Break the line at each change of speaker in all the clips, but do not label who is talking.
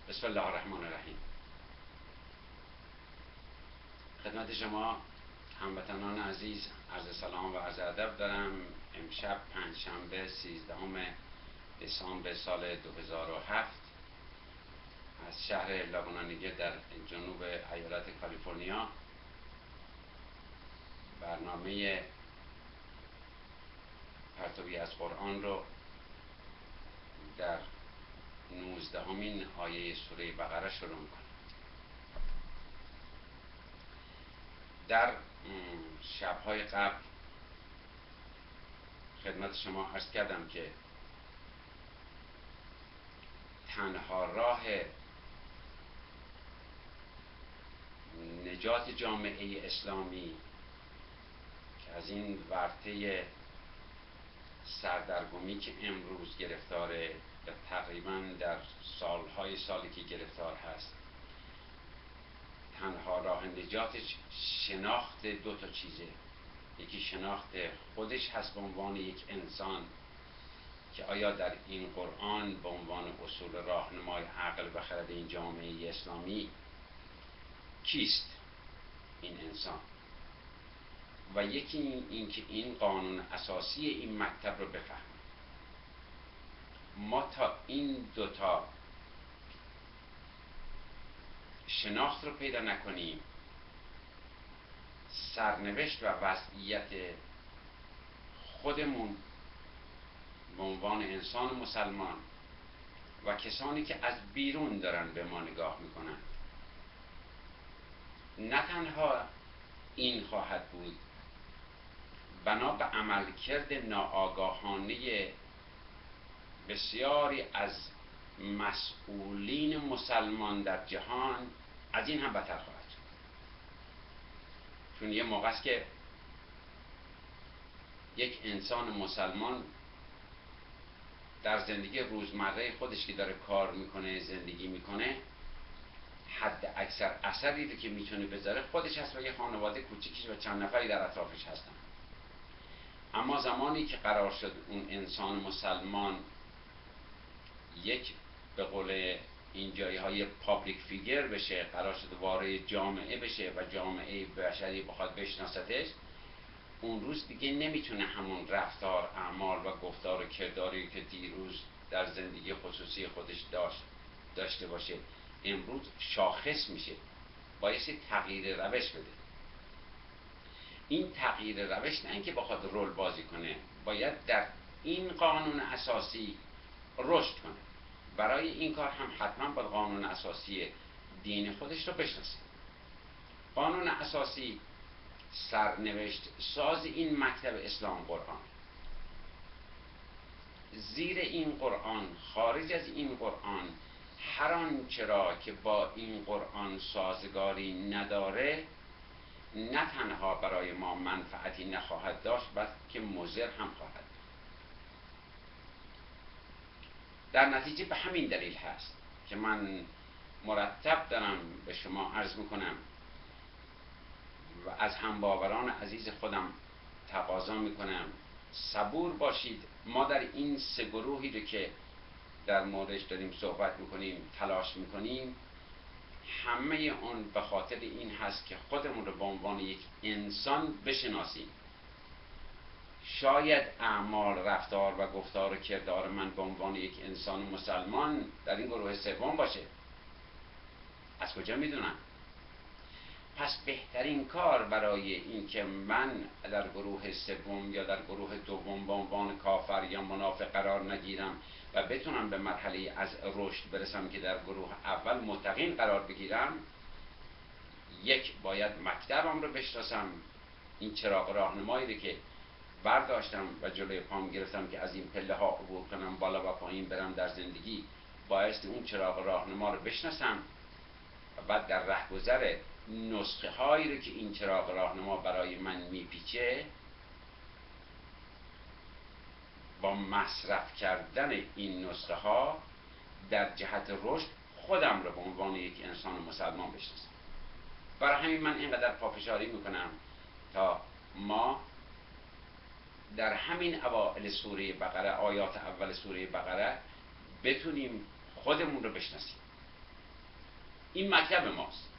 بسم الله الرحمن الرحیم. خدمت شما هموطنان عزیز عرض سلام و عرض ادب دارم. امشب پنجشنبه 13 دسامبر سال 2007 از شهر لاگونانیگه در جنوب ایالت کالیفرنیا برنامه پرتوی از قرآن رو در 19مین آیه سوره بقره شروع میکنم. در شب‌های قبل خدمت شما عرض کردم که تنها راه نجات جامعه اسلامی که از این ورطه سردرگمی که امروز گرفتاره و تقریبا در سالی که گرفتار هست، تنها راه نجاتش شناخت دو تا چیزه. یکی شناخت خودش هست به عنوان یک انسان که آیا در این قرآن به عنوان اصول راهنمای عقل و خرد این جامعه اسلامی کیست این انسان، و یکی این که این قانون اساسی این مکتب رو بفهمه. ما تا این دوتا شناخت رو پیدا نکنیم، سرنوشت و وضعیت خودمون به عنوان انسان مسلمان و کسانی که از بیرون دارن به ما نگاه میکنن، نه تنها این خواهد بود بنا به عملکرد ناآگاهانه بسیاری از مسئولین مسلمان در جهان، از این هم بدتر خواهد شد. چون یه موقع است که یک انسان مسلمان در زندگی روزمره خودش که داره کار میکنه، زندگی میکنه، حد اکثر اثری رو که میتونه بذاره خودش هست و یه خانواده کوچیکش و چند نفری در اطرافش هستن. اما زمانی که قرار شد اون انسان مسلمان یک به قول این جایهای پابلیک فیگر بشه، قرار شد وارد جامعه بشه و جامعه بشری بخواد بشناستش، اون روز دیگه نمیتونه همون رفتار، اعمال و گفتار و کرداری که دیروز در زندگی خصوصی خودش داشته باشه، امروز شاخص میشه، بایستی تغییر روش بده. این تغییر روش نه اینکه بخواد رول بازی کنه، باید در این قانون اساسی رشد کنه. برای این کار هم حتما باید قانون اساسی دین خودش رو بشناسه. قانون اساسی سرنوشت ساز این مکتب اسلام قرآن. زیر این قرآن، خارج از این قرآن، هر آنچه را که با این قرآن سازگاری نداره، نه تنها برای ما منفعتی نخواهد داشت بلکه مضر هم خواهد بود. در نتیجه به همین دلیل هست که من مرتب دارم به شما عرض میکنم و از همباوران عزیز خودم تقاضا میکنم صبور باشید. ما در این سه گروهی رو که در موردش داریم صحبت میکنیم، تلاش میکنیم، همه اون به خاطر این هست که خودمون رو به عنوان یک انسان بشناسیم. شاید اعمال، رفتار و گفتار و کردار من به عنوان یک انسان مسلمان در این گروه سوم باشه، از کجا میدونم؟ پس بهترین کار برای این که من در گروه سوم یا در گروه دوم به عنوان کافر یا منافق قرار نگیرم و بتونم به مرحله از رشد برسم که در گروه اول متقین قرار بگیرم، یک، باید مکتبم رو بشناسم، این چراغ راهنمایی رو که برداشتم و جلوی پام گرفتم که از این پله ها عبور کنم، بالا و پایین برم در زندگی، بایستی اون چراغ راهنما رو بشناسم و بعد در رهگذر نسخه هایی رو که این چراغ راهنما برای من میپیچه، با مصرف کردن این نسخه ها در جهت رشد خودم رو به عنوان یک انسان مسلمان بشناسم. برای همین من اینقدر پافشاری میکنم تا ما در همین اوائل سوره بقره، آیات اول سوره بقره، بتونیم خودمون رو بشناسیم. این مکتب ماست.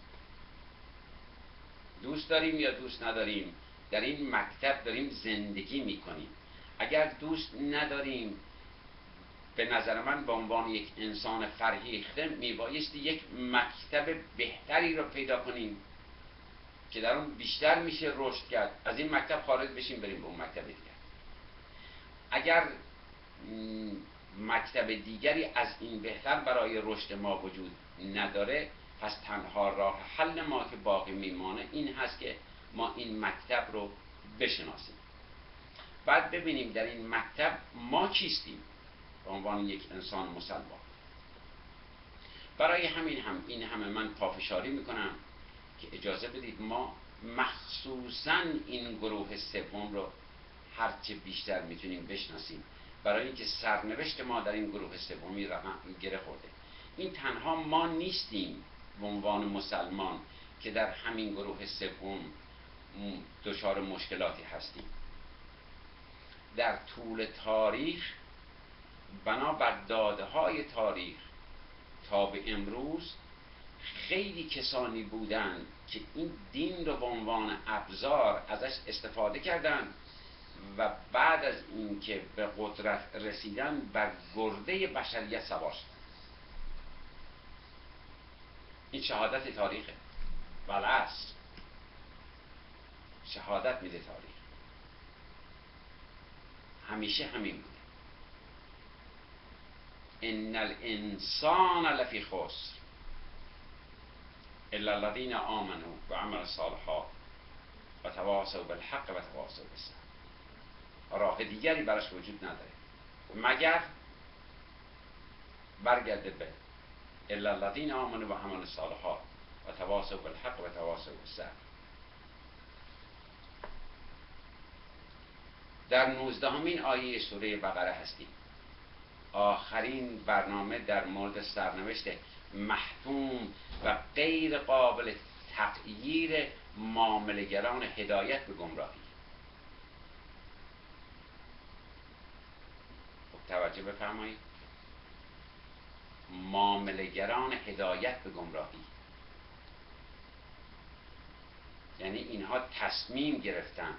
دوست داریم یا دوست نداریم در این مکتب داریم زندگی میکنیم. اگر دوست نداریم، به نظر من به عنوان یک انسان فرهیخته میبایستی یک مکتب بهتری رو پیدا کنیم که در اون بیشتر میشه رشد کرد. از این مکتب خارج بشیم بریم به اون مکتب دیگر. اگر مکتب دیگری از این بهتر برای رشد ما وجود نداره، پس تنها راه حل ما که باقی میمانه این هست که ما این مکتب رو بشناسیم. بعد ببینیم در این مکتب ما کیستیم به عنوان یک انسان مسلمان. برای همین این همه من پافشاری میکنم که اجازه بدید ما مخصوصاً این گروه سوم رو هرچه بیشتر میتونیم بشناسیم، برای اینکه سرنوشت ما در این گروه سومی گره خورده. این تنها ما نیستیم به عنوان مسلمان که در همین گروه سوم دچار مشکلاتی هستیم. در طول تاریخ بنابر داده‌های تاریخ تا به امروز خیلی کسانی بودند که این دین رو به عنوان ابزار ازش استفاده کردند و بعد از اینکه به قدرت رسیدن بر گرده بشریت سوار شدند. این شهادت تاریخه. ولعصر شهادت میده تاریخ. همیشه همین بوده. ان الانسان لفی خسر الا الذین آمنوا و عملوا الصالحات و تواصوا بالحق و تواصوا بالصبر. راه دیگری براش وجود نداره مگر برگرده به الا الذین آمنوا و عملوا الصالحات و تواصوا بالحق و تواصوا بالصبر. در 19مین آیه سوره بقره هستیم. آخرین برنامه در مورد سرنوشت محتوم و غیر قابل تغییر معامله‌گران هدایت به گمراهی. خب توجه بفرمایید. معامله‌گران هدایت به گمراهی یعنی اینها تصمیم گرفتند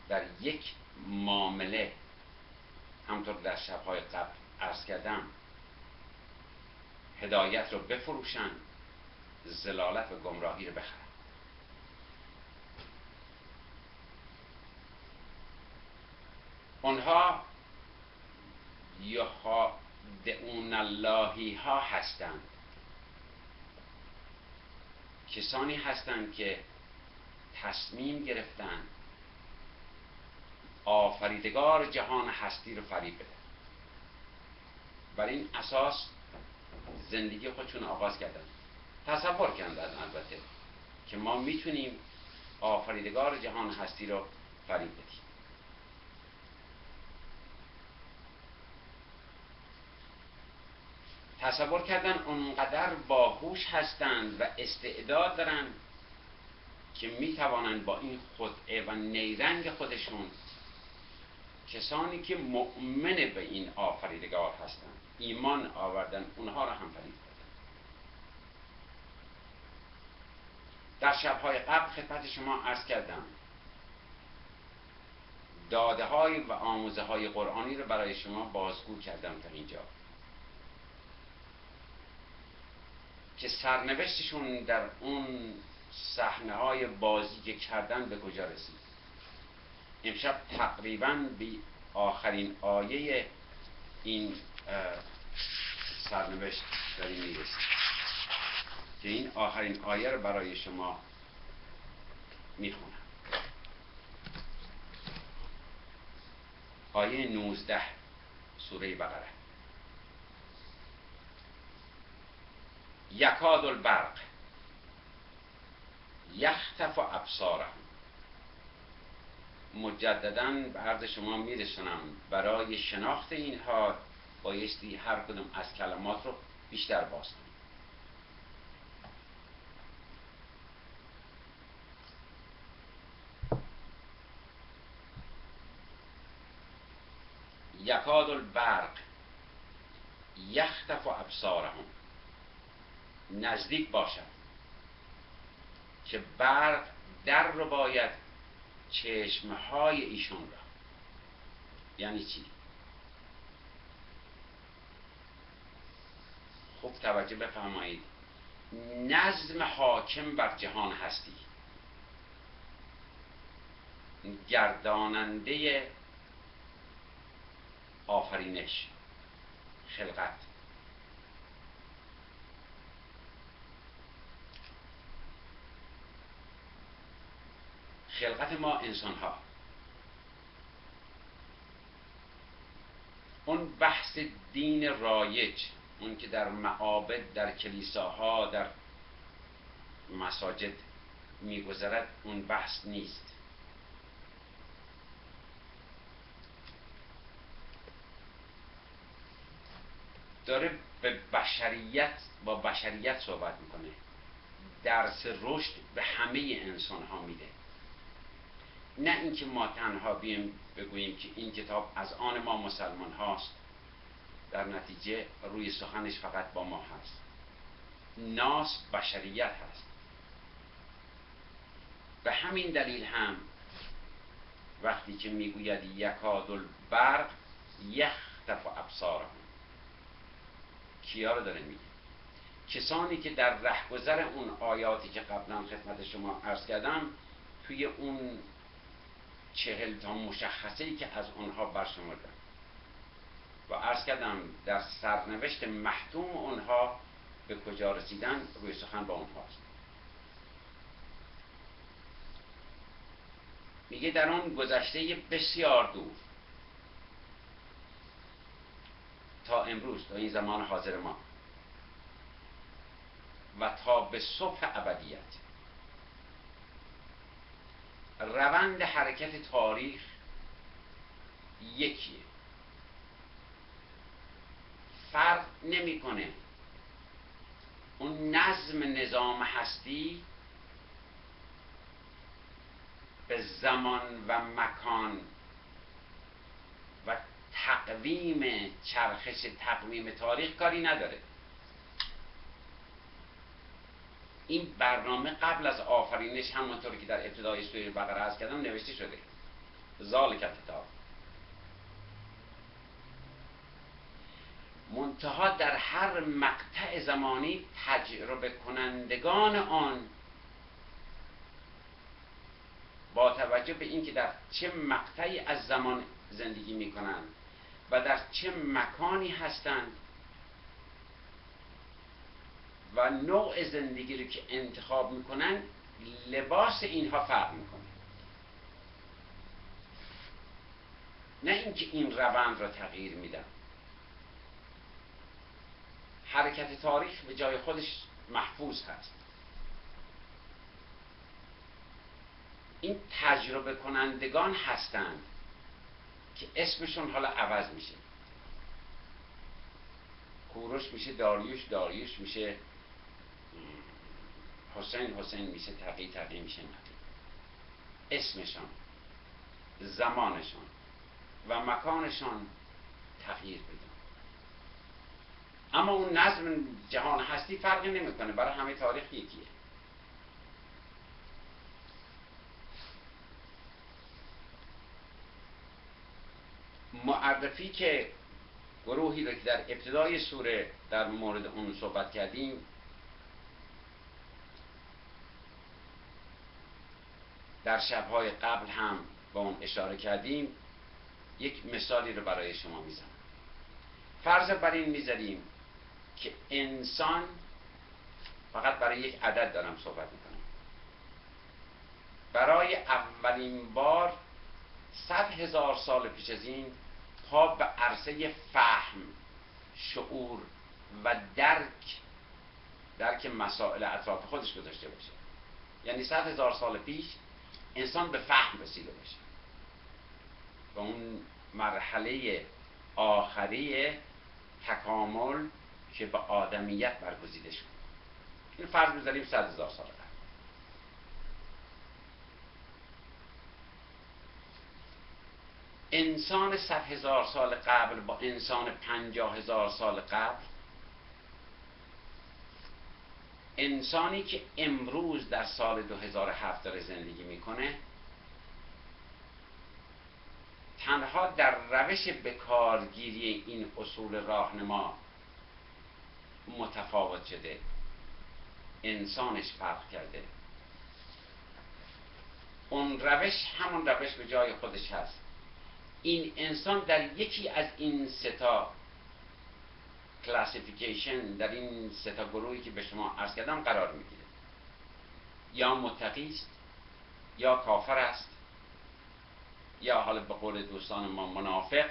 در یک معامله، همطور در شب‌های قبل عرض کردم، هدایت رو بفروشن، ضلالت و گمراهی رو بخرن. اونها یخادعون اللهی ها هستند، کسانی هستند که تصمیم گرفتند آفریدگار جهان هستی رو فریب بده. بر این اساس زندگی خودشون آغاز کردن. تصور کردن البته که ما میتونیم آفریدگار جهان هستی رو فریب بدیم. تصور کردن اونقدر باهوش هستند و استعداد دارن که میتوانند با این خدعه و نیرنگ خودشون کسانی که مؤمن به این آفریدگار هستند، ایمان آوردن، اونها را هم فریب دادن. در شب‌های قبل خدمت شما عرض کردم داده‌های و آموزه‌های قرآنی رو برای شما بازگو کردم تا اینجا که سرنوشتشون در اون صحنه‌های بازی که کردن به کجا رسید. امشب تقریباً به آخرین آیه این سرنوشت داریم میرسیم که این آخرین آیه رو برای شما میخونم. آیه 19 سوره بقره. یکاد البرق یخطف ابصارهم. مجدداً به عرض شما میرسونم برای شناخت اینها بایستی هر کدوم از کلمات رو بیشتر باز کنیم. یکاد البرق یخطف ابصارهم نزدیک باشد که برق در رو باید چشمهای ایشون را. یعنی چی؟ خوب توجه بفرمایید. نظم حاکم بر جهان هستی، گرداننده آفرینش، خلقت، خلقت ما انسان ها. اون بحث دین رایج، اون که در معابد، در کلیساها، در مساجد میگذرد، اون بحث نیست. داره به بشریت، با بشریت صحبت میکنه، درس رشد به همه انسان ها میده. نه اینکه ما تنها بیم بگوییم که این کتاب از آن ما مسلمان هاست، در نتیجه روی سخنش فقط با ما هست. ناس بشریت هست. به همین دلیل هم وقتی که میگوید یکاد البرق یخطف ابصارهم، کیا رو داره میگه؟ کسانی که در رهگذر اون آیاتی که قبلا خدمت شما عرض کردم، توی اون 40 تا مشخصه‌ای که از اونها برشمردم و عرض کردم در سرنوشت محتوم اونها به کجا رسیدن، روی سخن با اونهاست. میگه در اون گذشته بسیار دور تا امروز، تا این زمان حاضر ما و تا به صبح ابدیت، روند حرکت تاریخ یکیه، فرق نمیکنه. اون نظام هستی به زمان و مکان و تقویم چرخش تقویم تاریخ کاری نداره. این برنامه قبل از آفرینش، همونطور که در ابتدای سوره بقره عرض کردم، نوشته شده. ذالک الکتاب. منتها در هر مقطع زمانی تجربه کنندگان آن با توجه به اینکه در چه مقطعی از زمان زندگی میکنند و در چه مکانی هستند و نوع زندگی رو که انتخاب میکنن، لباس اینها فرق میکنه. نه اینکه این روند را تغییر میدن. حرکت تاریخ به جای خودش محفوظ هست. این تجربه کنندگان هستند که اسمشون حالا عوض میشه. کوروش میشه داریوش، داریوش میشه حسین، حسین میشه تقی، تقی میشه نقی. اسمشان، زمانشان و مکانشان تغییر بدن. اما اون نظم جهان هستی فرقی نمیکنه، برای همه تاریخ یکیه. معرفی که گروهی رو که در ابتدای سوره در مورد اون صحبت کردیم، در شبهای قبل هم با اون اشاره کردیم، یک مثالی رو برای شما میزنم. فرض بر این میذاریم که انسان، فقط برای یک عدد دارم صحبت میکنم، برای اولین بار 100,000 سال پیش از این پا به عرصه فهم، شعور و درک مسائل اطراف خودش گذاشته باشه. یعنی 100,000 سال پیش انسان به فهم رسیده باشه، به اون مرحله آخری تکامل که به آدمیت برگزیده شد. این فرض بذاریم 100,000 سال قبل. انسان 100,000 سال قبل با انسان 50,000 سال قبل انسانی که امروز در سال 2007 داره زندگی میکنه تنها در روش بکارگیری این اصول راهنما متفاوت شده، انسانش فرق کرده. اون روش همون روش به جای خودش هست. این انسان در یکی از این سه تا کلاسیفیکیشن، در این سه تا گروهی که به شما عرض کردم قرار میگیره. یا متقی است، یا کافر است، یا حالا به قول دوستان ما منافق،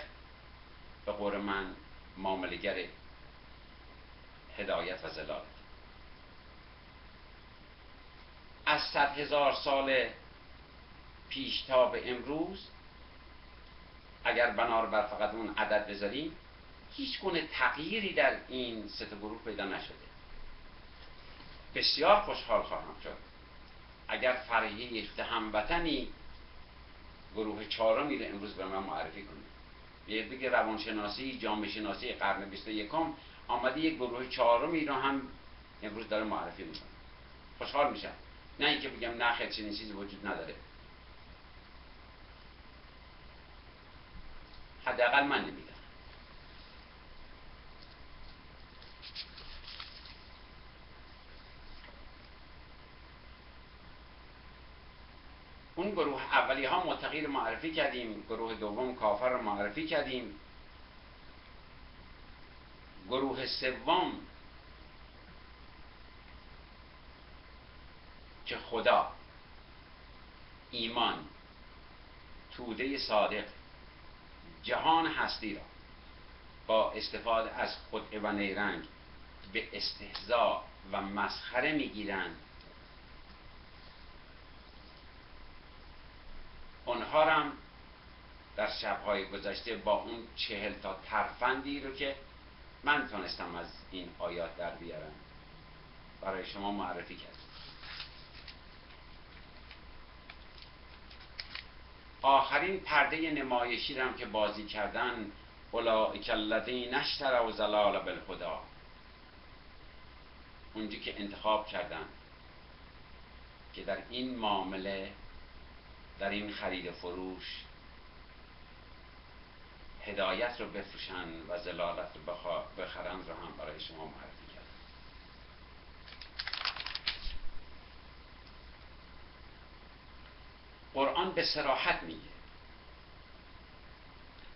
به قول من معامله‌گر هدایت و ضلالت. از 100,000 سال پیش تا به امروز اگر بنا رو بر فقط اون عدد بذاریم هیچ گونه تغییری در این سه تا گروه پیدا نشده. بسیار خوشحال خواهم شد اگر فرهیخت هموطنی گروه چهارمی رو امروز به من معرفی کنه. بگه روانشناسی جامعه شناسی قرن 21 آمده یک گروه چهارمی رو هم امروز داره معرفی میکنه. خوشحال میشم. نه اینکه بگم نه خیر چنین چیزی وجود نداره. حداقل من نمیدونم. اون گروه اولی ها متقی رو معرفی کردیم، گروه دوم کافر رو معرفی کردیم، گروه سوم که خدا، ایمان، توده صادق، جهان هستی را با استفاده از خدعه و نیرنگ به استهزاء و مسخره میگیرند، اونها هم در شب‌های گذشته با اون 40 تا ترفندی رو که من تونستم از این آیات در بیارم برای شما معرفی کردم. آخرین پرده نمایشی رو هم که بازی کردن، اولئک الذین اشتروا الضلال بالهدی، اونجا که انتخاب کردن که در این معامله، در این خرید فروش هدایت رو بفروشن و ضلالت رو بخرن رو هم برای شما معرفی کردم. قرآن به صراحت میگه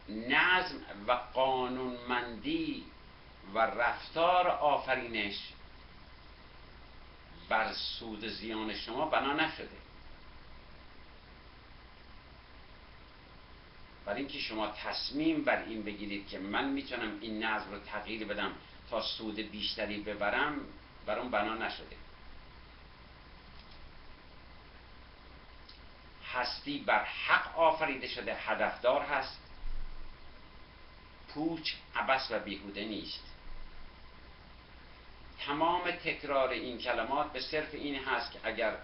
نظم و قانونمندی و رفتار آفرینش بر سود زیان شما بنا نشده. برای اینکه شما تصمیم بر این بگیرید که من میتونم این نظم رو تغییر بدم تا سود بیشتری ببرم، بر اون بنا نشده. هستی بر حق آفریده شده، هدفدار هست، پوچ، عبث و بیهوده نیست. تمام تکرار این کلمات به صرف این هست که اگر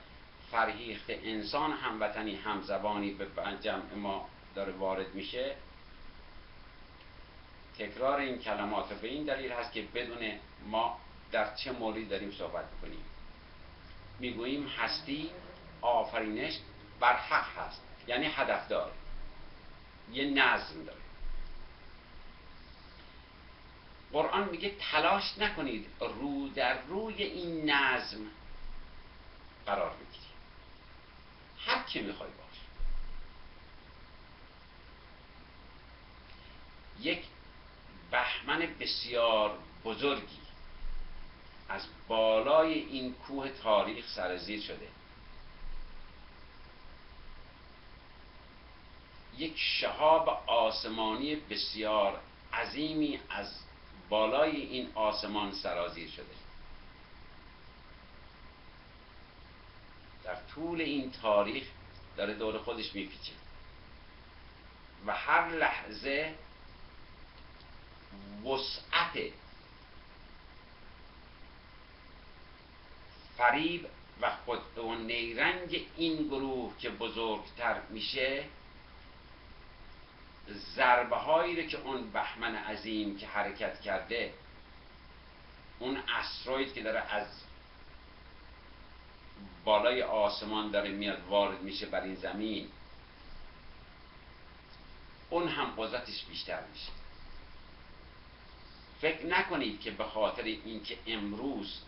فرهیخت انسان هموطنی همزبانی به جمع ما داره وارد میشه، تکرار این کلمات به این دلیل هست که بدون ما در چه موردی داریم صحبت کنیم. میگوییم هستی، آفرینش بر حق هست، یعنی هدفدار، یه نظم داره. قرآن میگه تلاش نکنید رو در روی این نظم قرار بگیرید، هر کی میخوای باش. یک بهمن بسیار بزرگی از بالای این کوه تاریخ سرازیر شده، یک شهاب آسمانی بسیار عظیمی از بالای این آسمان سرازیر شده. در طول این تاریخ داره دور خودش میپیچه و هر لحظه وسعت فریب و خود و نیرنگ این گروه که بزرگتر میشه، ضربه هایی رو که اون بهمن عظیم که حرکت کرده، اون استروید که داره از بالای آسمان داره میاد وارد میشه بر این زمین، اون هم قدرتش بیشتر میشه. فکر نکنید که به خاطر اینکه امروز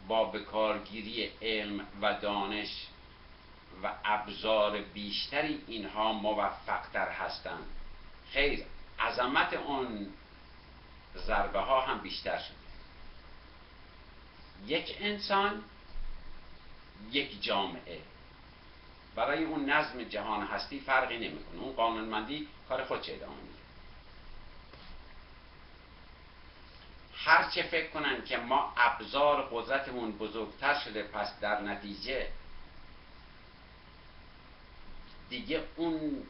با بکارگیری علم و دانش و ابزار بیشتری اینها موفق‌تر هستند، خیر، عظمت اون ضربه ها هم بیشتر شده. یک انسان، یک جامعه، برای اون نظم جهان هستی فرقی نمیکنه. اون قانونمندی کار خودش ادامه میده. هر چه فکر کنن که ما ابزار قدرتمون بزرگتر شده، پس در نتیجه دیگه اون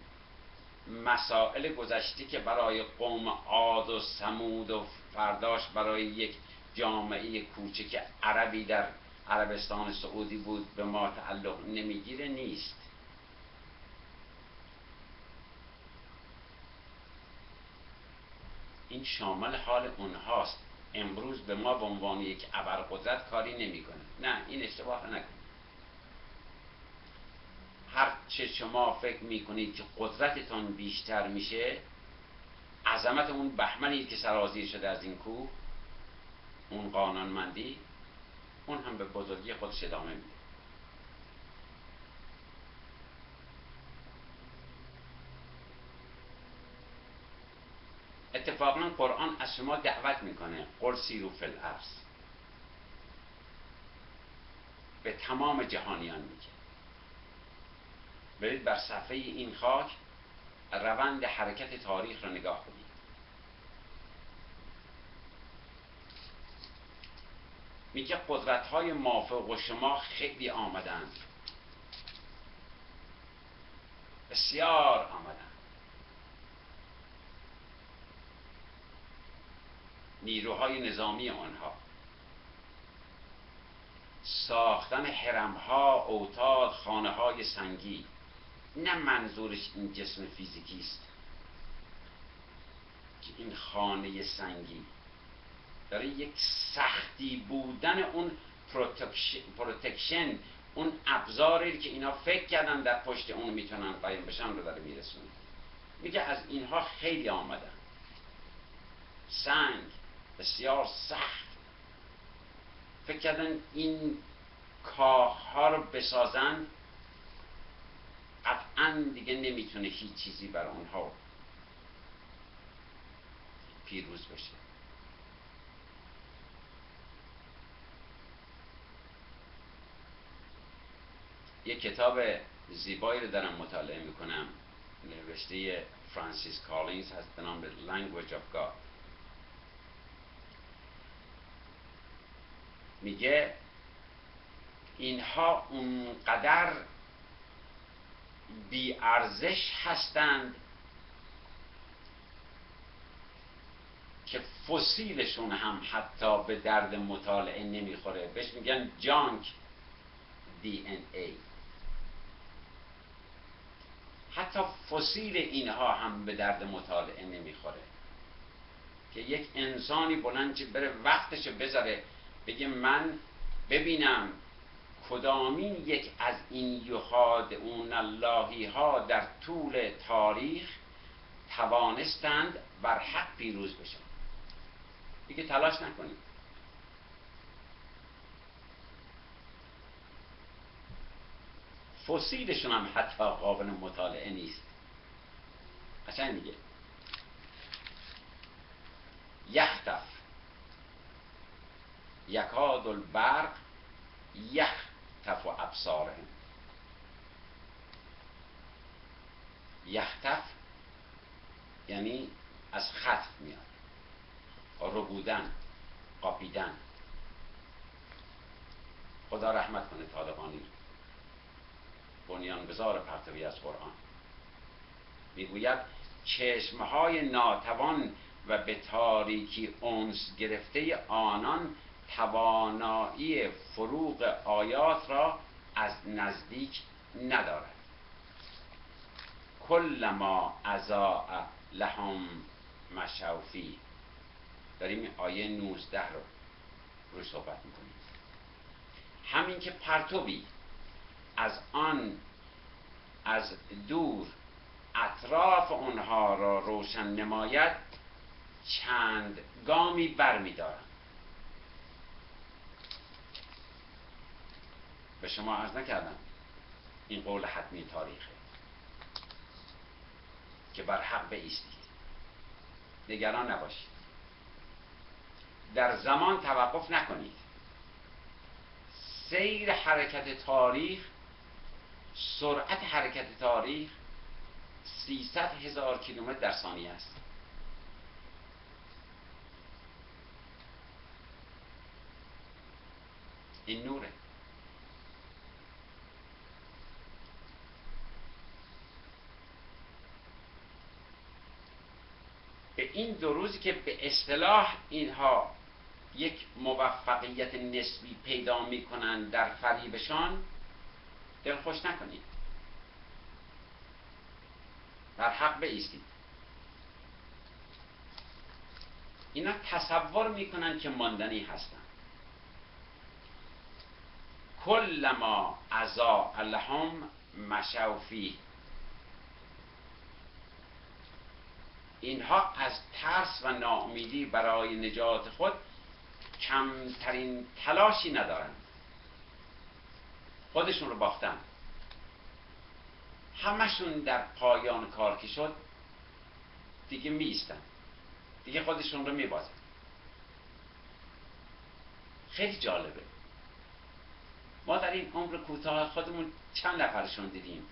مسائل گذشته که برای قوم عاد و ثمود و فرداش برای یک جامعه کوچک عربی در عربستان سعودی بود به ما تعلق نمیگیره، نیست. این شامل حال اونهاست. امروز به ما به عنوان یک ابرقدرت کاری نمیکنه. نه، این اشتباه نکنید. هر چه شما فکر میکنید که قدرتتان بیشتر میشه، عظمت اون بهمنی که سرازیر شده از این کوه، اون قانونمندی، اون هم به بزرگی خودش ادامه میده. اتفاقا قرآن از شما دعوت میکنه قل سیروا فی الارض، به تمام جهانیان میگه برید بر صفحه این خاک روند حرکت تاریخ رو نگاه کنید. میگه قدرت‌های مافوق شما خیلی آمدند، بسیار آمدند. نیروهای نظامی آنها، ساختن حرم‌ها، اوتاد، خانه‌های سنگی. نه منظورش این جسم فیزیکی است که این خانه سنگی داره یک سختی بودن اون پروتکشن، اون ابزاری که اینا فکر کردن در پشت اون میتونن قایم بشن رو داره میرسونه. میگه از اینها خیلی آمدن، سنگ بسیار سخت، فکر کردن این کاخها رو بسازن، قطعا دیگه نمیتونه هیچ چیزی بر اونها پیروز بشه. یک کتاب زیبایی رو دارم مطالعه میکنم، نوشته فرانسیس کالینز، هست به نام Language of God. میگه اینها اونقدر بی ارزش هستند که فسیلشون هم حتی به درد مطالعه نمیخوره. بهش میگن جانک DNA. حتی فسیل اینها هم به درد مطالعه نمیخوره که یک انسانی بلند بره وقتشو بذاره بگه من ببینم کدامین یک از این یخادعون اللهی ها در طول تاریخ توانستند بر حق پیروز بشن. دیگه تلاش نکنید. فسیلشون هم حتی قابل مطالعه نیست. قشنگ میگه یختف یکاد البرق یختف ابصارهم. یختف یعنی از خطف میاد، ربودن، قاپیدن. خدا رحمت کنه طالقانی، بنیانگذار پرتوی از قرآن، میگوید چشمهای ناتوان و به تاریکی انس گرفته آنان توانایی فروغ آیات را از نزدیک ندارد. کلما اضاء لهم مشوا فیه. داریم آیه 19 رو صحبت میکنیم. همین که پرتوی از دور اطراف اونها را روشن نماید، چند گامی بر می دارم. به شما عرض نکردم این قول حتمی تاریخه که بر حق بایستید، نگران نباشید، در زمان توقف نکنید. سیر حرکت تاریخ، سرعت حرکت تاریخ 300,000 کیلومتر در ثانیه است. این نوره. به این دو روزی که به اصطلاح اینها یک موفقیت نسبی پیدا میکنن در فریبشان دلخوش نکنید، بر حق بایستید. اینا تصور میکنن که ماندنی هستن. کلما اضاء لهم مشوا فیه. اینها از ترس و ناامیدی برای نجات خود کمترین تلاشی ندارند. خودشون رو باختن. همشون در پایان کار که شد دیگه میستن، دیگه خودشون رو میبازن. خیلی جالبه. ما در این عمر کوتاه خودمون چند نفرشون دیدیم،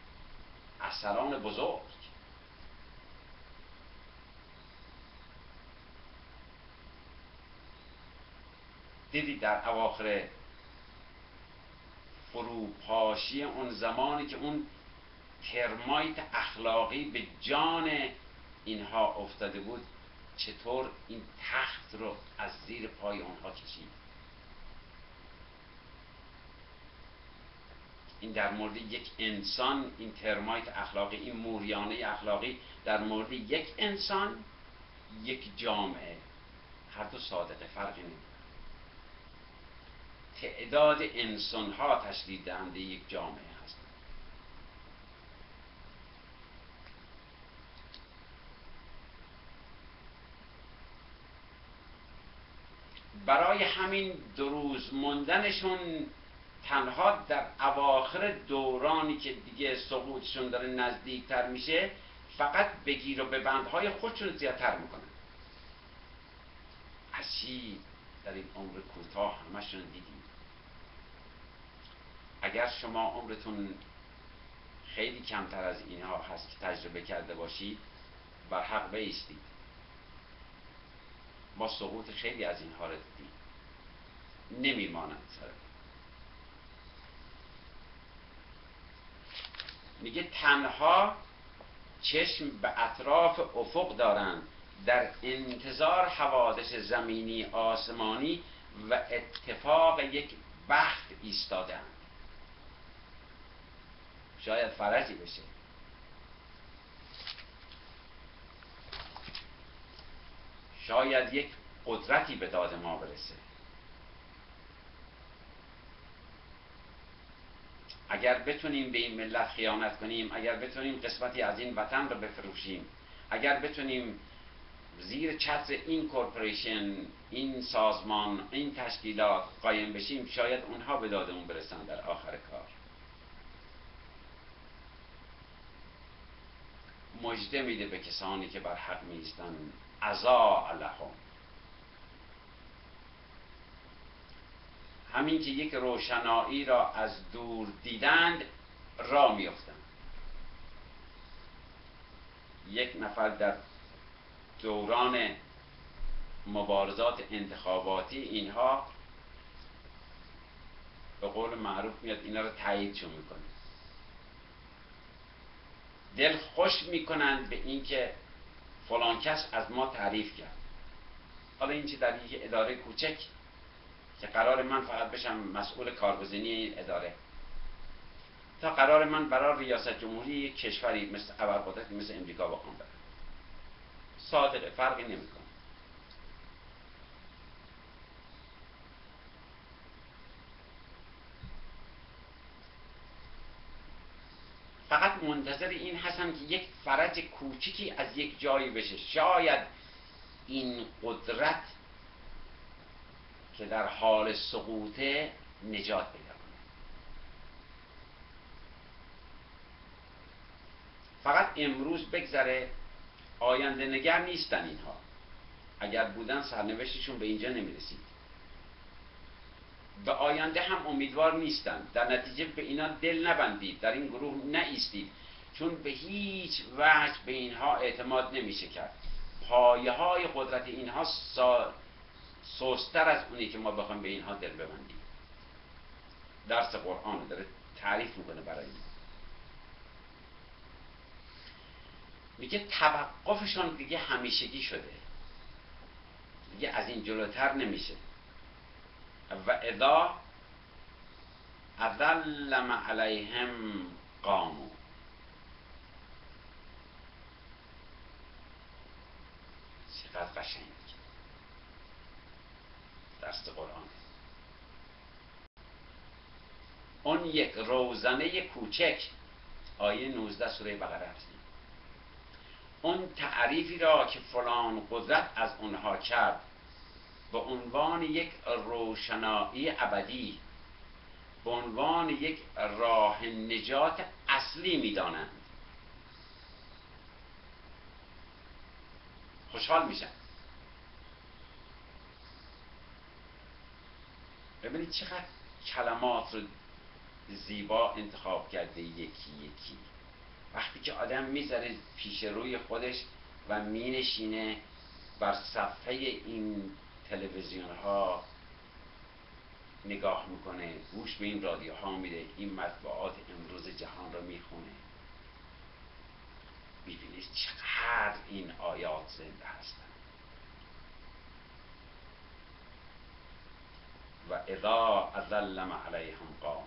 افسران بزرگ. دیدی در اواخر فروپاشی اون زمانی که اون ترمایت اخلاقی به جان اینها افتاده بود، چطور این تخت رو از زیر پای اونها کشید. این در مورد یک انسان، این ترمایت اخلاقی، این موریانه اخلاقی در مورد یک انسان، یک جامعه، هر دو صادقه، فرقی نمیکنه. تعداد انسان ها تشکیل دهنده یک جامعه هستند. برای همین دو روز موندنشون تنها در اواخر دورانی که دیگه سقوطشون داره نزدیکتر میشه، فقط بگیر و به بندهای خودشون زیادتر میکنن. از چی در این عمر کوتاه همشون دیدیم. اگر شما عمرتون خیلی کمتر از اینها هست که تجربه کرده باشید، بر حق بایستید. ما سقوط خیلی از اینها رو دیدیم، نمیمانند سر. میگه تنها چشم به اطراف افق دارند، در انتظار حوادث زمینی آسمانی و اتفاق یک بخت ایستادند. شاید فرجی بشه. شاید یک قدرتی به داد ما برسه. اگر بتونیم به این ملت خیانت کنیم، اگر بتونیم قسمتی از این وطن رو بفروشیم، اگر بتونیم زیر چتر این کورپوریشن، این سازمان، این تشکیلات قایم بشیم، شاید اونها به دادمون برسن در آخر کار. مژده میده به کسانی که بر حق میستن، اضاء لهم. همین که یک روشنایی را از دور دیدند، راه میافتند. یک نفر در دوران مبارزات انتخاباتی اینها به قول معروف میاد اینا رو تاییدشون میکنه، دل خوش میکنند به اینکه فلان کس از ما تعریف کرد. حالا این چه در یک اداره کوچک که قرار من فقط بشم مسئول کارگزینی این اداره، تا قرار من برای ریاست جمهوری یک کشوری مثل ابرقدرتی مثل امریکا بخوام برم. صادقه، فرقی نمیکنه. فقط منتظر این هستم که یک فرج کوچیکی از یک جایی بشه. شاید این قدرت که در حال سقوطه نجات پیدا کنه. فقط امروز بگذره. آینده نگر نیستن اینها. اگر بودن سرنوشتشون به اینجا نمیرسید. به آینده هم امیدوار نیستن. در نتیجه به اینا دل نبندید، در این گروه نایستید، چون به هیچ وجه به اینها اعتماد نمیشه کرد. پایه های قدرت اینها سست‌تر از اونی که ما بخوایم به اینها دل ببندیم. درس قرآن رو داره تعریف میکنه برای ما. میگه توقفشان دیگه همیشگی شده، دیگه از این جلوتر نمیشه. و اذا اظلم علیهم قاموا. چقدر قشنگه درس قرآن. اون یک روزنه کوچک، آیه 19 سوره بقره هست. اون تعریفی را که فلان قدرت از اونها کرد به عنوان یک روشنایی ابدی، به عنوان یک راه نجات اصلی میدانند. خوشحال میشن. ببینید چقدر کلمات رو زیبا انتخاب کرده یکی یکی. وقتی که آدم میذاره پیش روی خودش و مینشینه بر صفحه این تلویزیون ها نگاه میکنه، گوش به این رادیوها میده، این مطبوعات امروز جهان رو میخونه، میبینید چقدر این آیات زنده هستن. و اذا اظلم علیهم قام.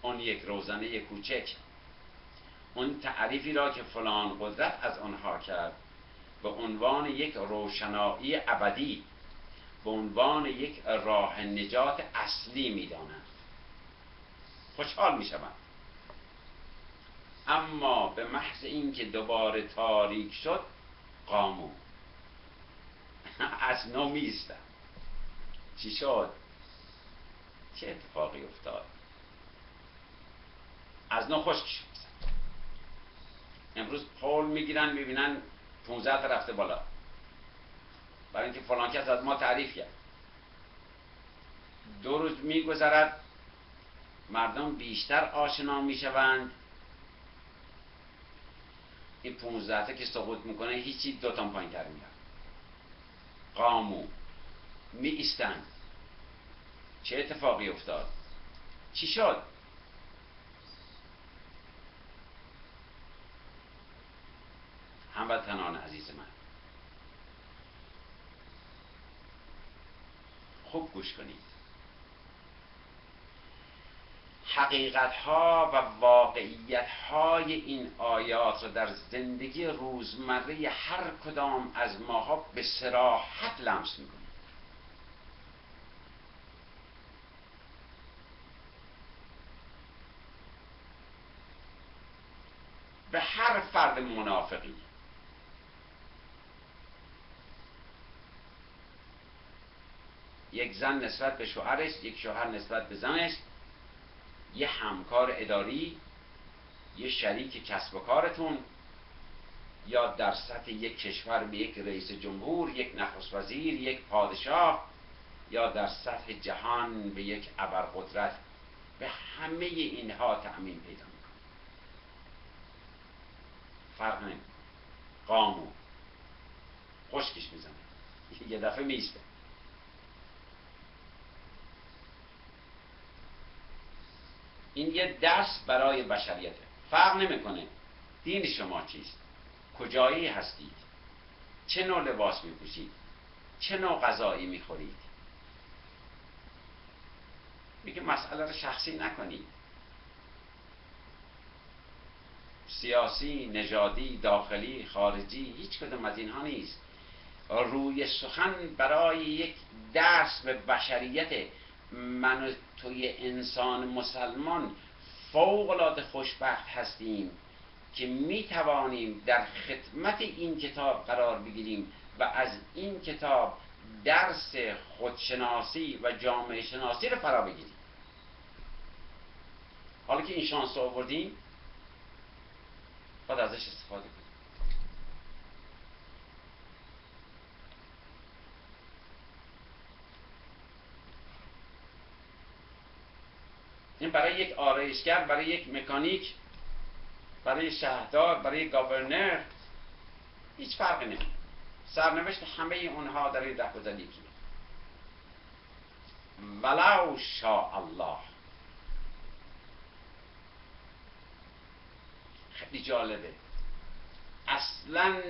اون یک روزنه کوچک، اون تعریفی را که فلان قدرت از آنها کرد به عنوان یک روشنایی ابدی، به عنوان یک راه نجات اصلی میدانند. خوشحال میشوند. اما به محض اینکه دوباره تاریک شد قاموا، از نو میستن. چی شد؟ چه اتفاقی افتاد؟ از نو خشک شد. امروز پول میگیرن میبینن 15 تا رفته بالا، برای اینکه فلان کس از ما تعریف کرد. 2 روز میگذرد مردم بیشتر آشنا میشوند، این 15 تا که سقوط میکنه هیچی 2 تا پایین تر میاد. قاموا، می ایستند. چه اتفاقی افتاد؟ چی شد؟ هموطنان عزیز من، خوب گوش کنید. حقیقت‌ها و واقعیت‌های این آیات رو در زندگی روزمره هر کدام از ماها به صراحت لمس می‌کنید. به هر فرد منافقی، یک زن نسبت به شوهرش، یک شوهر نسبت به زنش، یه همکار اداری، یه شریک کسب و کارتون، یا در سطح یک کشور به یک رئیس جمهور، یک نخست وزیر، یک پادشاه، یا در سطح جهان به یک ابرقدرت، به همه اینها تعمیم پیدا میکنه. فرق نمیکنه. قاموا، خشکش میزنه، یه دفعه میسته. این یه درس برای بشریته. فرق نمیکنه دین شما چیست، کجایی هستید، چه نوع لباس میپوشید، چه نوع غذایی میخورید. میگه مسئله رو شخصی نکنید. سیاسی، نژادی، داخلی، خارجی، هیچ کدوم از اینها نیست. روی سخن برای یک درس به بشریت من و توی انسان مسلمان فوق‌العاده خوشبخت هستیم که می توانیم در خدمت این کتاب قرار بگیریم و از این کتاب درس خودشناسی و جامعه شناسی رو فرا بگیریم. حالا که این شانس رو آوردیم باید ازش استفاده کنیم. این برای یک آرایشگر، برای یک مکانیک، برای شهردار، برای گاورنر هیچ فرقی نمیکنه. سرنوشت همه اونها در این رهگذر یکیه. ولو شاء الله. خیلی جالبه، اصلا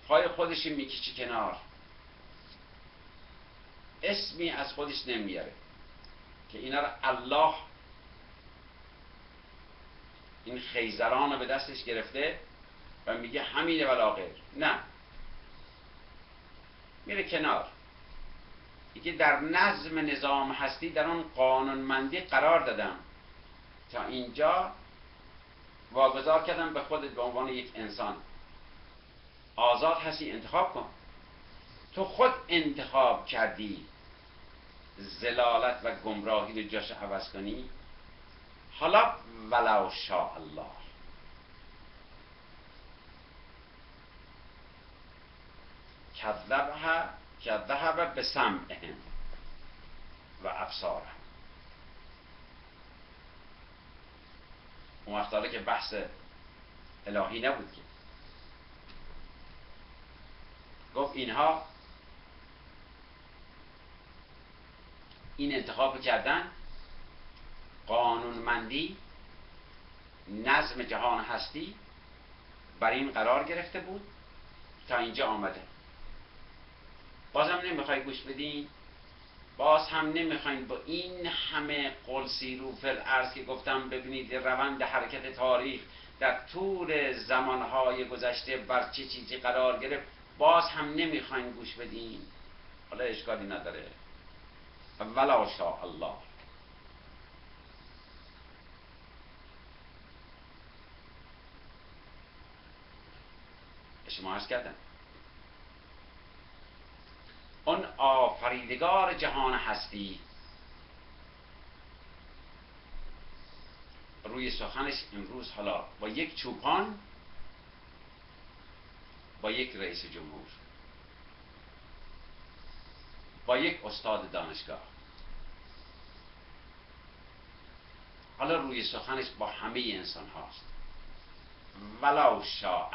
پای خودش میکشه کنار، اسمی از خودش نمیاره که اینا رو الله این خیزران رو به دستش گرفته و میگه همینه ولا غیر. نه، میره کنار. میگه در نظم نظام هستی در اون قانونمندی قرار دادم، تا اینجا واگذار کردم به خودت به عنوان یک انسان. آزاد هستی، انتخاب کن. تو خود انتخاب کردی ضلالت و گمراهی رو جاش عوض کنی. حالا ولو شاء الله. کذب بسمعهم و ابصارهم. اون وقت حالا که بحث الهی نبود که گفت اینها این انتخاب کردن، قانونمندی نظم جهان هستی بر این قرار گرفته بود، تا اینجا آمده. بازم نمیخوای گوش بدین؟ باز هم نمیخواین با این همه قل سیروا فی الارض که گفتم ببینید روند حرکت تاریخ در طول زمانهای گذشته بر چه چیزی قرار گرفت، باز هم نمیخواین گوش بدین؟ حالا اشکالی نداره. ولا شاء الله. شما عرض کردم اون آفریدگار جهان هستی روی سخنش امروز حالا با یک چوپان، با یک رئیس جمهور، با یک استاد دانشگاه، حالا روی سخنش با همه انسان هاست. ولو شاء،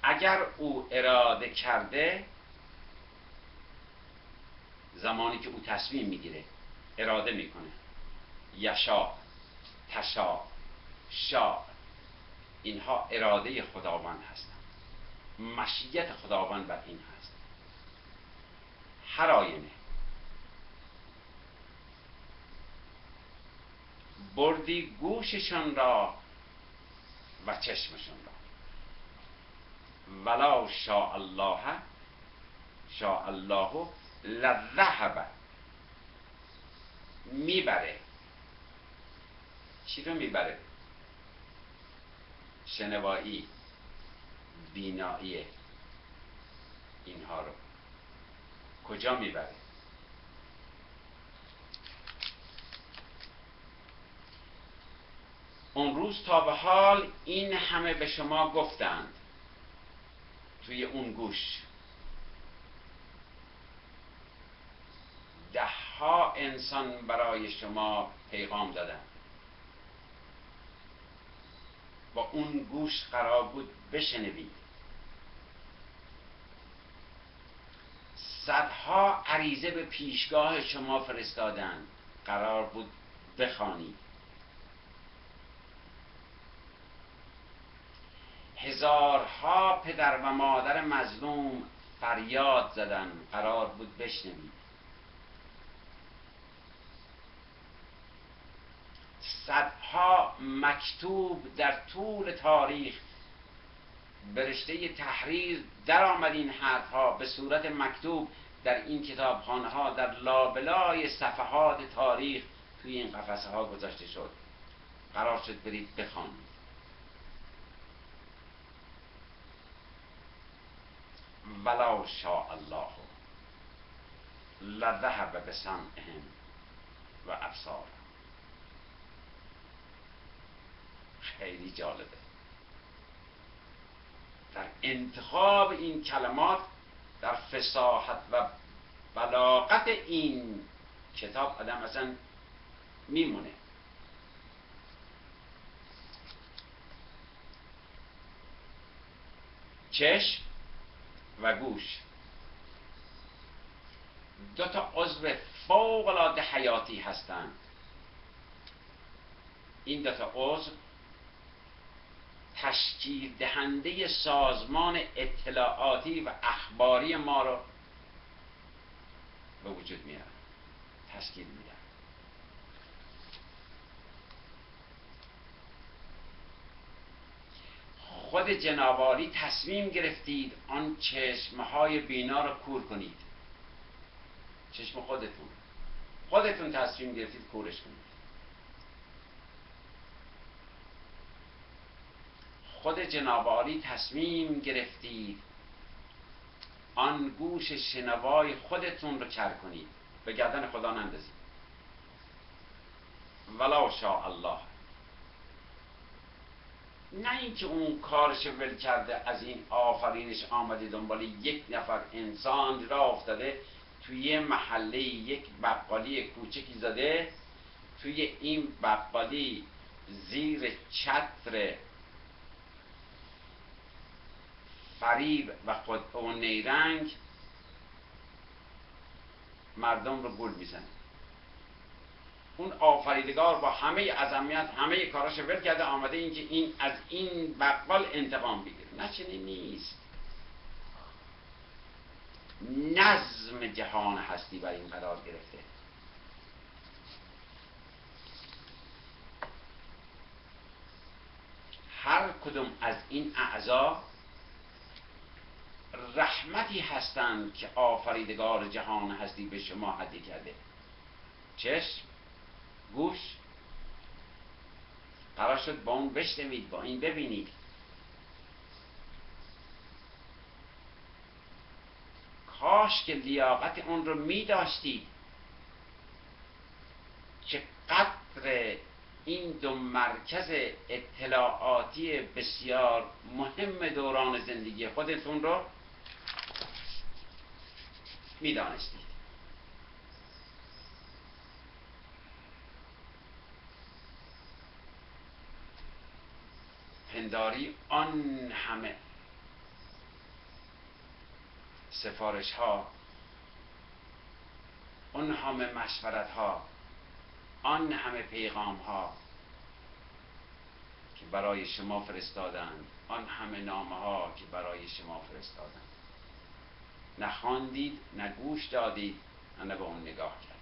اگر او اراده کرده، زمانی که او تصمیم میگیره، اراده میکنه، یشا، تشا، شا، اینها اراده خداوند هستند، مشیت خداوند بر این هست. هر آینه بردی گوششان را و چشمشان را. ولو شاء الله، شاء الله لذهب، میبره. چی رو میبره؟ شنوایی، بینایی، اینها رو کجا میبره؟ اون روز تا به حال این همه به شما گفتند توی اون گوش، ده ها انسان برای شما پیغام دادن، با اون گوش قرار بود بشنوید. صدها عریضه به پیشگاه شما فرستادن، قرار بود بخوانید. هزارها پدر و مادر مظلوم فریاد زدن، قرار بود بشنوید. صدها مکتوب در طول تاریخ به رشته تحریر در آمد، این حرفها به صورت مکتوب در این کتابخانه ها، در لابلای صفحات تاریخ توی این قفسه ها گذاشته شد، قرار شد برید بخوانید. ولو شاء الله لذهب بسمعهم و ابصارهم. خیلی جالبه در انتخاب این کلمات، در فصاحت و بلاغت این کتاب آدم اصلا میمونه. چشم و گوش دو تا عضو فوق العاده حیاتی هستند. این دو تا عضو تشکیل دهنده سازمان اطلاعاتی و اخباری ما رو به وجود میارن، تشکیل میدن. خود جناب عالی تصمیم گرفتید آن چشمهای بینا رو کور کنید. چشم خودتون تصمیم گرفتید کورش کنید. خود جناب عالی تصمیم گرفتید آن گوش شنوای خودتون رو کر کنید، به گردن خدا نندازید. ولو شاء الله. نه اینکه اون کارش ول کرده، از این آفرینش آمده دنبال یک نفر انسان را افتاده، توی یه محله یک بقالی کوچکی زده، توی این بقالی زیر چتر فریب و خود و نیرنگ مردم رو گول میزنه. اون آفریدگار با همه عظمت همه کاراش ول کرده، آمده اینکه این از این بقال انتقام بگیره. نه، چنین نیست. نظم جهان هستی بر این قرار گرفته. هر کدوم از این اعضا رحمتی هستند که آفریدگار جهان هستی به شما هدیه کرده. چشم، گوش، قرار شد با اون بشنوید، با این ببینید. کاش که لیاقت اون رو می داشتید که قدر این دو مرکز اطلاعاتی بسیار مهم دوران زندگی خودتون رو می دانستید. پنداری آن همه سفارش ها، آن همه مشورت ها، آن همه پیغام ها که برای شما فرستادند، آن همه نامه ها که برای شما فرستادند، نه خواندید، نه گوش دادید، نه به اون نگاه کردید.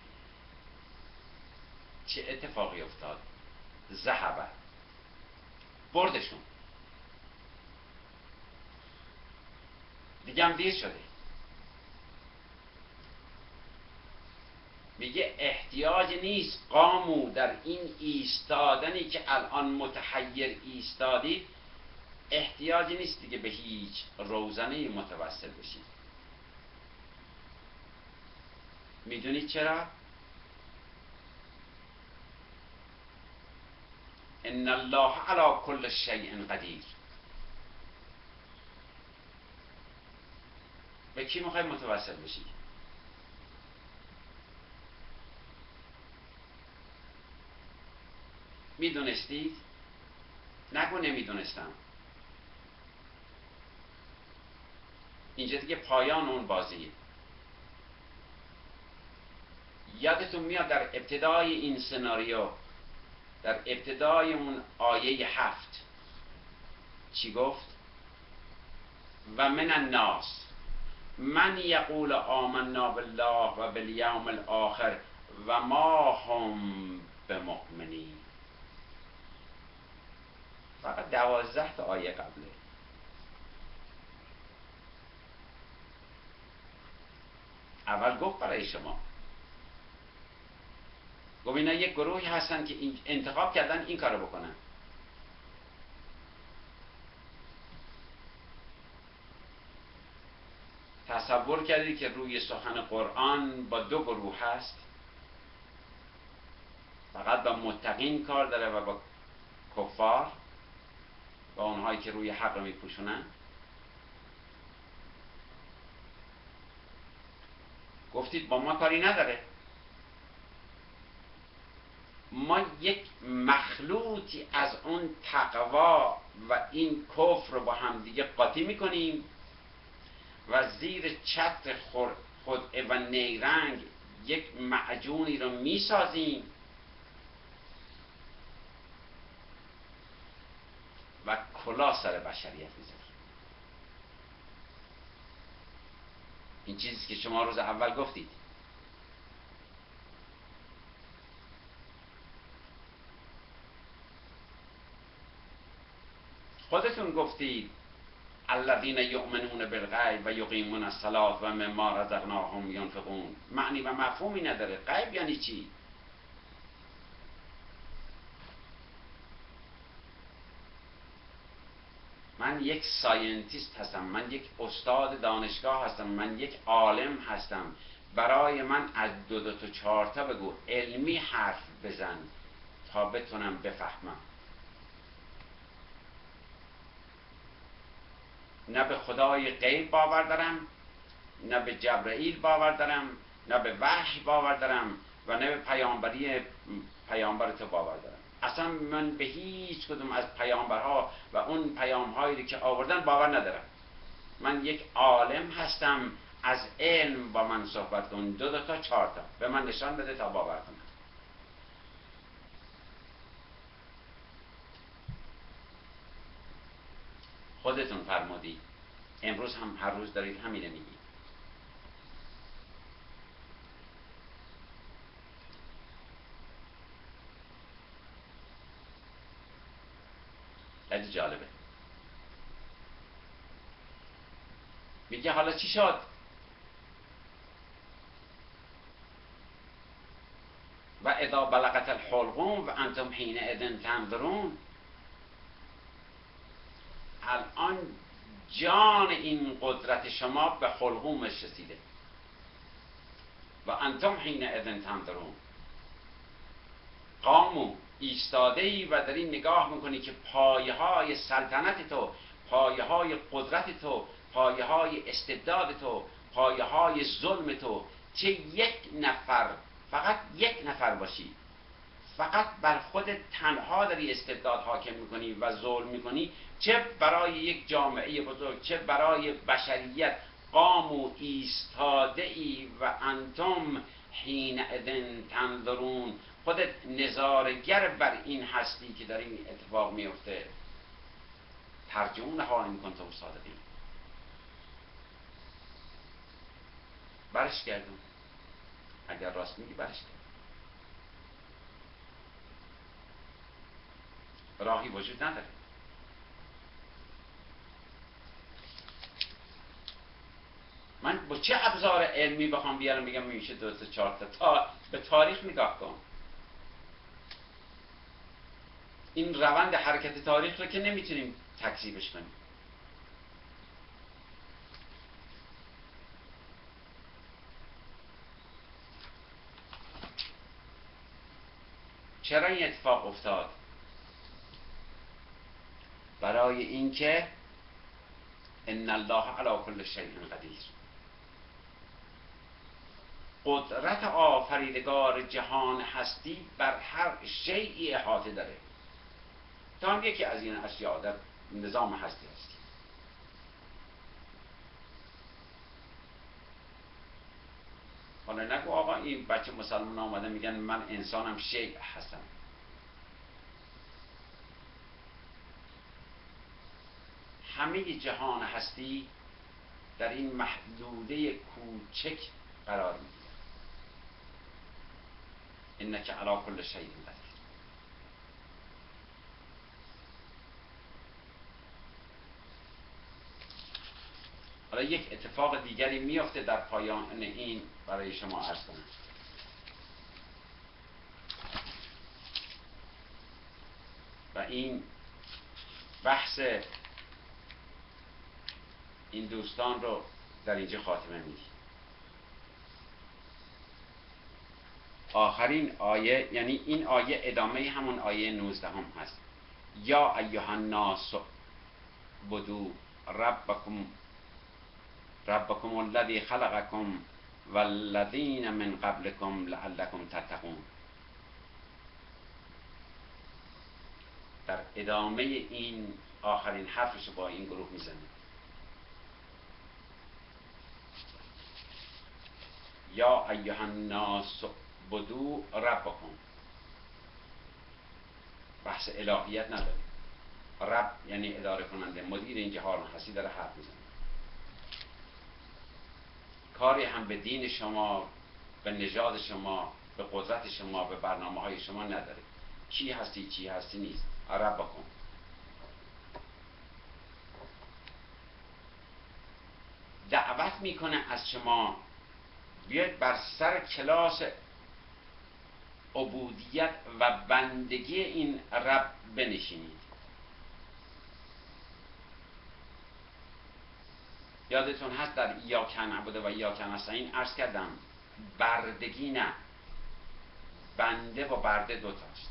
چه اتفاقی افتاد؟ ذهب، بردشون. دیگه هم دیر شده. میگه احتیاج نیست قامو در این ایستادنی که الان متحیر ایستادید، احتیاج نیست دیگه به هیچ روزنه متوسل بشید. میدونید چرا؟ ان الله علی کل شیء قدیر. به کی میخوای متوسل بشید؟ میدونستید؟ نگو نمیدونستم. اینجا دیگه پایان اون بازیه. یادتون میاد در ابتدای این سناریو، در ابتدای اون آیه 7 چی گفت؟ و من الناس من یقول آمنا بالله و بالیوم الاخر و ما هم بمؤمنین. فقط 12 تا آیه قبله. اول گفت برای شما، گفت اینا یک گروهی هستن که انتخاب کردن این کارو بکنن. تصور کردید که روی سخن قرآن با دو گروه هست، فقط با متقین کار داره و با کفار، با اونهایی که روی حق رو میپوشونن؟ گفتید با ما کاری نداره، ما یک مخلوطی از اون تقوا و این کفر رو با هم دیگه قاطی میکنیم و زیر چتر خدعه و نیرنگ یک معجونی رو میسازیم و کلاه سر بشریت میذاریم. این چیزی که شما روز اول گفتید. خودتون گفتید الذین یؤمنون بالغیب و یقیمون الصلاة و مما رزقناهم ینفقون. معنی و مفهومی نداره. غیب یعنی چی؟ من یک ساینتیست هستم، من یک استاد دانشگاه هستم، من یک عالم هستم. برای من از دو تا چهار تا بگو، علمی حرف بزن تا بتونم بفهمم. نه به خدای غیب باور دارم، نه به جبرئیل باور دارم، نه به وحی باور دارم و نه به پیامبر تو باور دارم. اصلا من به هیچ کدوم از پیامبرها و اون پیامهایی که آوردن باور ندارم. من یک عالم هستم، از علم با من صحبت کن، دو تا چهار تا به من نشان بده تا باور کنم. خودتون فرمودید، امروز هم هر روز دارید همینه میگید. خیلی جالبه. میگه حالا چی شد؟ و اذا بلغت الحلقوم و انتم حینئذ تنظرون. الان جان این قدرت شما به حلقومش رسیده و انتم حینئذ تنظرون. قامو ایستاده ای و داری نگاه میکنی که پایه های سلطنت تو، پایه های قدرت تو، پایه های استبداد تو، پایه های ظلم تو، چه یک نفر، فقط یک نفر باشی، فقط بر خودت تنها داری استبداد حاکم میکنی و ظلم میکنی، چه برای یک جامعه بزرگ، چه برای بشریت. قامو ایستاده ای و انتم حینئذ تنظرون. خودت نظارگر بر این هستی که در این اتفاق میفته. ترجمونها ان کنتم صادقین. برش گردون، اگر راست میگی برش گردون. راهی وجود نداره. من با چه ابزار علمی بخوام بیارم بگم میشه دو تا چهار تا به تاریخ نگاه کن. این روند حرکت تاریخ رو که نمیتونیم تکذیبش کنیم. چرا این اتفاق افتاد؟ برای اینکه ان الله علی کل شیء قدیر. قدرت آفریدگار جهان هستی بر هر شیئی احاطه داره. تا هم یکی از این اشیاء در نظام هستی هستی. حالا نگو آقا این بچه مسلمان آمده میگن من انسانم شیء هستم. همه جهان هستی در این محدوده کوچک قرار میگیره. انک علی کل شیء قدیر. حالا یک اتفاق دیگری میفته در پایان این برای شما عرض کنم. و این بحث این دوستان رو در اینجا خاتمه میدیم. آخرین آیه، یعنی این آیه ادامه همون آیه 19 هم هست. یا ایها الناس اعبدوا ربکم الذی خلقکم والذین من قبلکم لعلکم تتقون. در ادامه این آخرین حرفش با این گروه میزنه. یا ایها الناس اعبدوا ربکم. بحث الهیت نداره. رب یعنی اداره کننده، مدیر این جهان هستی داره حرف میزنه. کاری هم به دین شما، به نژاد شما، به قدرت شما، به برنامه های شما نداره. چی هستی نیست. ربکم. دعوت میکنه از شما بیاید بر سر کلاس عبودیت و بندگی این رب بنشینید. یادتون هست در ایاک نعبد و ایاک نستعین عرض کردم بردگی نه، بنده و برده دوتاست.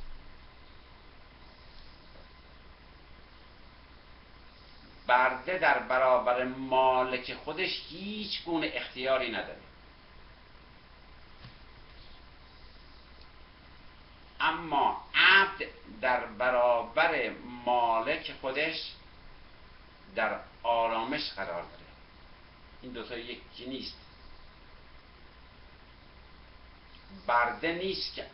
برده در برابر مالک خودش هیچ گونه اختیاری نداره، اما عبد در برابر مالک خودش در آرامش قرار داره. این دوتا یکی نیست. برده نیست که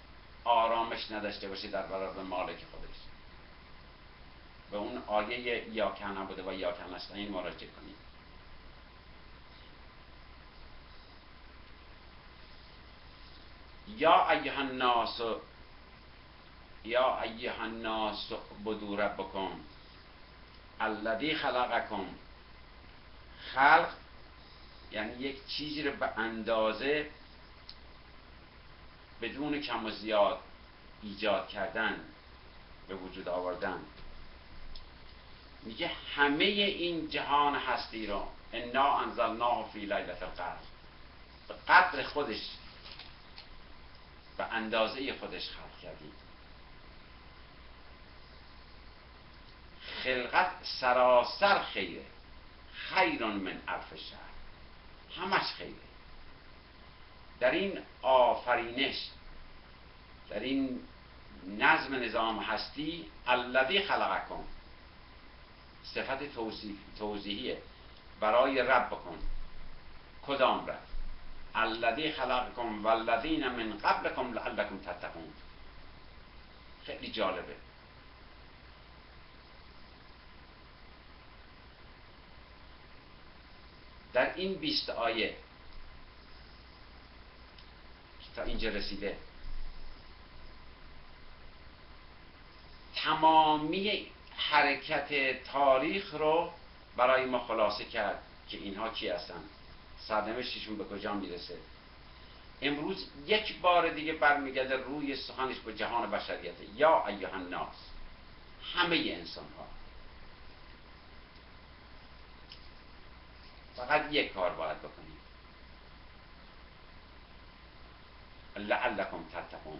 آرامش نداشته باشه در برابر مالک خودش. به اون آیه ایاک نعبد و ایاک نستعین مراجعه کنید. یا ایها الناس اعبدوا ربکم الذی خلقکم. خلق یعنی یک چیزی رو به اندازه بدون کم و زیاد ایجاد کردن، به وجود آوردن. میگه همه این جهان هستی رو انا انزلناه فی لیلة القدر، به قدر خودش، به اندازه خودش خلق کردیم. خلقت سراسر خیره، خیر من الف شهر، همش خیره. در این آفرینش، در این نظم نظام هستی، الذی خلقکم صفت توضیحیه برای رب بکن. کدام رب؟ الذی خلقکم والذین من قبلکم لعلکم تتقون. خیلی جالبه. در این 20 آیه که تا اینجا رسیده، تمامی حرکت تاریخ رو برای ما خلاصه کرد که اینها کی هستن، سرنوشتشون به کجا میرسه. امروز یک بار دیگه برمیگرده روی سخنش به جهان بشریت. یا ایها الناس، همه انسان ها. فقط یک کار باید بکنیم، لعلکم تتقون.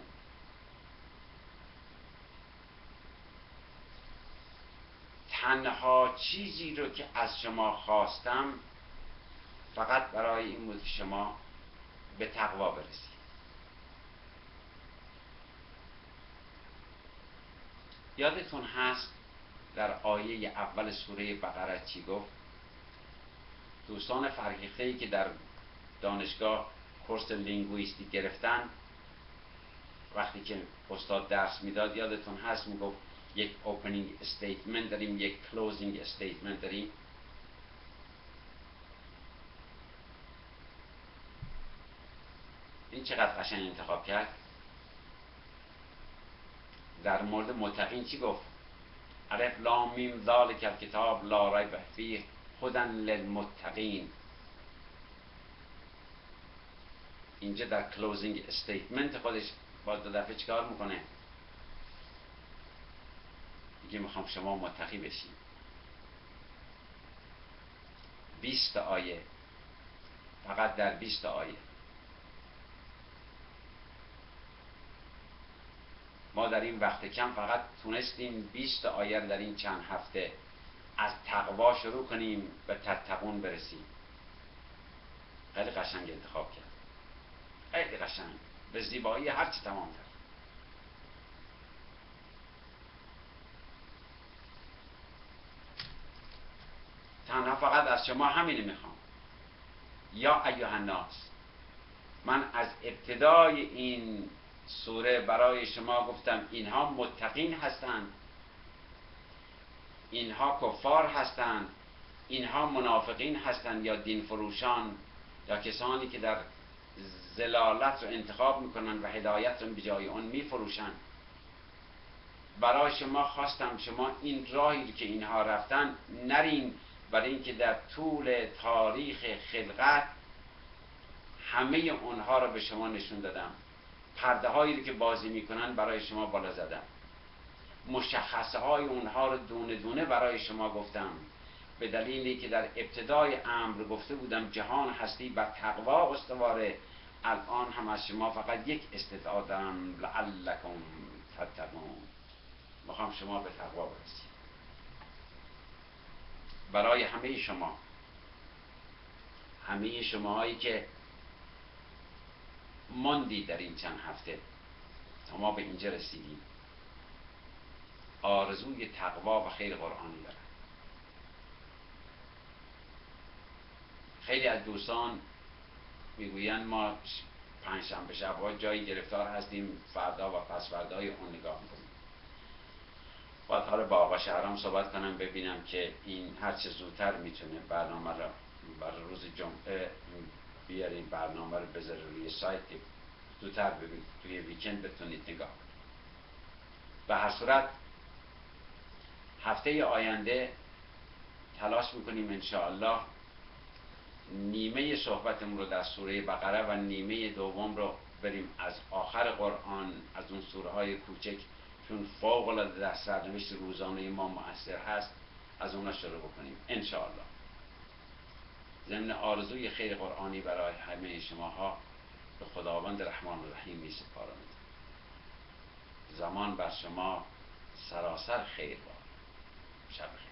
تنها چیزی رو که از شما خواستم فقط برای این بود که شما به تقوا برسید. یادتون هست در آیه اول سوره بقره چی گفت؟ دوستان فرهیخته‌ای که در دانشگاه کورس لینگویستیک گرفتن، وقتی که استاد درس میداد یادتون هست میگفت یک اوپنینگ استیتمنت داریم، یک کلوزینگ استیتمنت داریم. این چقدر قشنگ انتخاب کرد. در مورد متقین چی گفت؟ الف لام میم ذالک الکتاب لا ریب فیه هدی للمتقین. اینجا در کلوزینگ استیتمنت خودش با دو دفعه چیکار میکنه؟ که میخوام شما متقی بشید. 20 آیه، فقط در 20 آیه ما در این وقت کم فقط تونستیم 20 آیه در این چند هفته از تقوا شروع کنیم به تتقون برسیم. خیلی قشنگ انتخاب کرد، خیلی قشنگ، به زیبایی هرچی تمام کرد. تنها فقط از شما همینه میخوام، یا ایها الناس. من از ابتدای این سوره برای شما گفتم اینها متقین هستند، اینها کفار هستند، اینها منافقین هستند یا دین فروشان یا کسانی که در ضلالت رو انتخاب میکنن و هدایت رو به جای اون میفروشن. برای شما خواستم شما این راهی که اینها رفتن نرین، برای اینکه در طول تاریخ خلقت همه اونها رو به شما نشون دادم. پرده هایی رو که بازی میکنن برای شما بالا زدم، مشخصه های اونها رو دونه دونه برای شما گفتم، به دلیلی که در ابتدای امر گفته بودم جهان هستی بر تقوا استواره. الان هم از شما فقط یک استدعا دارم، لعلکم تتقون. میخوام شما به تقوا برسید. برای همه شماهایی که ماندی در این چند هفته تا ما به اینجا رسیدیم، آرزوی تقوا و خیر قرآنی دارم. خیلی از دوستان میگویند ما پنجشنبه شب‌ها جایی گرفتار هستیم، فردا و پس فردای اون نگاه میکنیم. باید حالا با آقا شهرام صحبت کنم ببینم که این هر چه زودتر میتونه برنامه را برای روز جمعه بیاریم، برنامه رو بذاره روی سایت که زودتر ببینید توی ویکند بتونید نگاه کنید. به هر صورت هفته آینده تلاش میکنیم انشاءالله نیمه صحبتمون رو در سوره بقره و نیمه دوم رو بریم از آخر قرآن، از اون سوره های کوچک، چون فوق العاده در سرنوشت روزانه ما مؤثر هست، از اونها شروع بکنیم انشاءالله. ضمن آرزوی خیر قرآنی برای همه شماها به خداوند رحمان و رحیم می سپارم. زمان بر شما سراسر خیر باد. شب خیر.